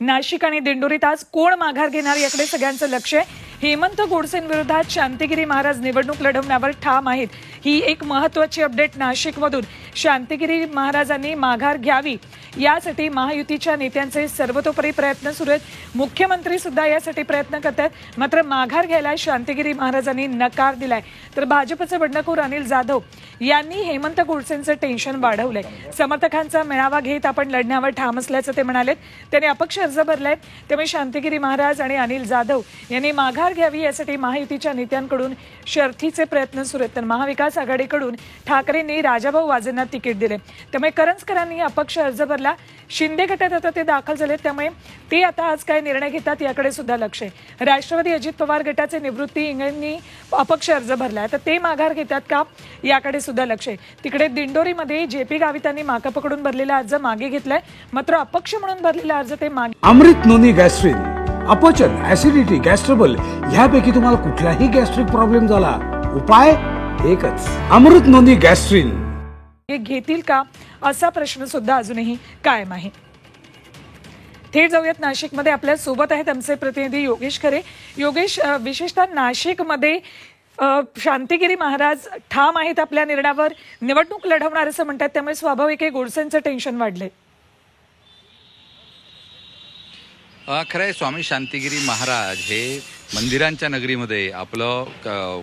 नाशिक आणि दिंडोरीत आज कोण माघार घेणार याकडे सगळ्यांचं लक्ष आहे। हेमंत गोडसेंविरोधात शांतिगिरी महाराज निवडणूक लढवण्यावर ठाम आहेत। ही एक महत्त्वाची अपडेट नाशिकमधून। शांतिगिरी महाराजांनी माघार घ्यावी यासाठी महायुतीच्या नेत्यांचे सर्वतोपरी प्रयत्न सुरू आहेत। मुख्यमंत्री सुद्धा यासाठी प्रयत्न करतात। मात्र माघार घ्यायला शांतिगिरी महाराजांनी नकार दिलाय। तर भाजपचे बंडखोर अनिल जाधव यांनी हेमंत गोडसेंचं टेन्शन वाढवलंय। समर्थकांचा मेळावा घेत आपण लढण्यावर ठाम असल्याचं ते म्हणालेत। त्यांनी अपक्ष अर्ज भरलाय। त्यामुळे शांतिगिरी महाराज आणि अनिल जाधव यांनी माघार घ्यावी यासाठी महायुतीच्या नेत्यांकडून शर्थीचे प्रयत्न सुरू आहेत। तर महाविकास आघाडीकडून ठाकरेंनी राजाभाऊ वाजेंना तिकीट दिले। त्यामुळे करंजकरांनी अपक्ष अर्ज भरला। शिंदे गटात आता ते दाखल झाले। त्यामुळे ते आता आज काय निर्णय घेतात याकडे सुद्धा लक्ष आहे। राष्ट्रवादी अजित पवार गटाचे निवृत्ती इंगळेंनी अपक्ष अर्ज भरलाय। तर ते माघार घेतात का याकडे सुद्धा लक्ष आहे। तिकडे दिंडोरीमध्ये जेपी गावितांनी माकपकडून भरलेला अर्ज मागे घेतलाय। मात्र अपक्ष म्हणून भरलेला अर्ज ते मागे। अमृत नोनी गॅस्ट्रिन, अपचन, ऍसिडिटी, गॅस्ट्रबल ह्यापैकी तुम्हाला कुठलाही गॅस्ट्रिक प्रॉब्लेम झाला, उपाय एकच, अमृत नोनी गॅस्ट्रिन। हे घेतील का असा प्रश्न सुद्धा अजूनही कायम आहे। थेट जाऊयात नाशिकमध्ये। आपल्या सोबत आहेत आमचे प्रतिनिधी योगेश खरे। योगेश, विशेषतः नाशिकमध्ये शांतिगिरी महाराज ठाम आहेत आपल्या निर्णयावर, निवडणूक लढवणार असं म्हणतात। त्यामुळे स्वाभाविक आहे गोडसेंचं टेन्शन वाढलंय। खरं आहे, स्वामी शांतिगिरी महाराज हे मंदिरांच्या नगरीमध्ये आपलं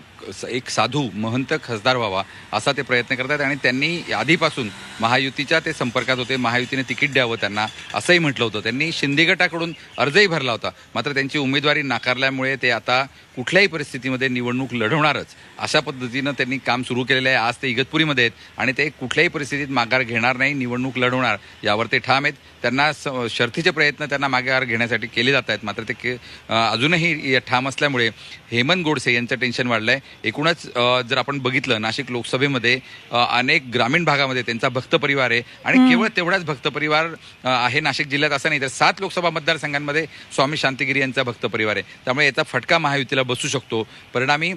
एक साधू महंत खासदार व्हावा असा ते प्रयत्न करतात। आणि त्यांनी आधीपासून महायुतीच्या ते संपर्कात होते। महायुतीने तिकीट द्यावं त्यांना असंही म्हटलं होतं। त्यांनी शिंदे गटाकडून अर्जही भरला होता। मात्र त्यांची उमेदवारी नाकारल्यामुळे ते आता कुठल्याही परिस्थितीमध्ये निवडणूक लढवणारच अशा पद्धतीनं त्यांनी काम सुरू केलेलं आहे। आज ते इगतपुरीमध्ये आहेत आणि ते कुठल्याही परिस्थितीत माघार घेणार नाही, निवडणूक लढवणार यावर ते ठाम आहेत। त्यांना शर्थीचे प्रयत्न त्यांना माघार घेण्यासाठी केले जात आहेत। मात्र ते अजूनही ठाम असल्यामुळे हेमंत गोडसे यांचं टेन्शन वाढलंय। एकूणच जर आपण बघितलं नाशिक लोकसभेमध्ये अनेक ग्रामीण भागामध्ये त्यांचा भक्त परिवार आहे आणि केवळ तेवढाच भक्त परिवार आहे नाशिक जिल्ह्यात असं नाही, तर 7 लोकसभा मतदारसंघांमध्ये स्वामी शांतिगिरी यांचा भक्त परिवार आहे। त्यामुळे याचा फटका महायुतीला बसू शकतो। परिणामी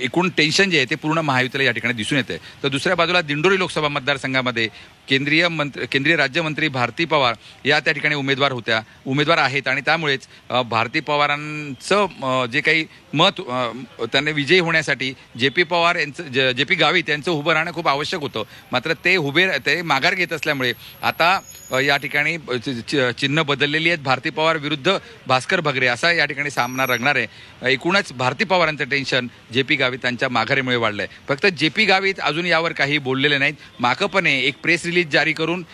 एकूण टेन्शन जे आहे ते पूर्ण महायुतीला या ठिकाणी दिसून येते। तर दुसऱ्या बाजूला दिंडोरी लोकसभा मतदारसंघामध्ये केंद्रीय राज्यमंत्री भारती पवार या त्या ठिकाणी उमेदवार आहेत आणि त्यामुळेच भारती पवारांचं जे काही मत त्यांनी विजयी होण्यासाठी जेपी गावित यांचं उभं राहणं खूप आवश्यक होतं। मात्र ते माघार घेत असल्यामुळे आता या ठिकाणी चिन्ह बदललेली आहेत। भारती पवार विरुद्ध भास्कर भगरे असा या ठिकाणी सामना रंगणार आहे। एकूणच भारती पवारांचं टेन्शन जेपी गावित यांच्या माघारीमुळे वाढलंय। फक्त जेपी गावित अजून यावर काही बोललेले नाहीत। माकपने एक प्रेस रिलीज जारी करून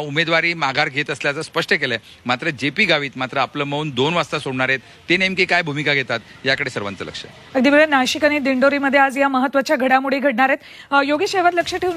उमेदवारी माघार घेत असल्याचं स्पष्ट केलंय। मात्र जेपी गावित मात्र आपलं मौन 2 वाजता सोडणार आहेत। ते नेमकी काय भूमिका घेतात याकडे सर्वांचं लक्ष आहे। अगदी बरोबर। नाशिक आणि दिंडोरीमध्ये आज या महत्त्वाच्या घडामोडी घडणार आहेत। योगेश, यावर लक्ष ठेवून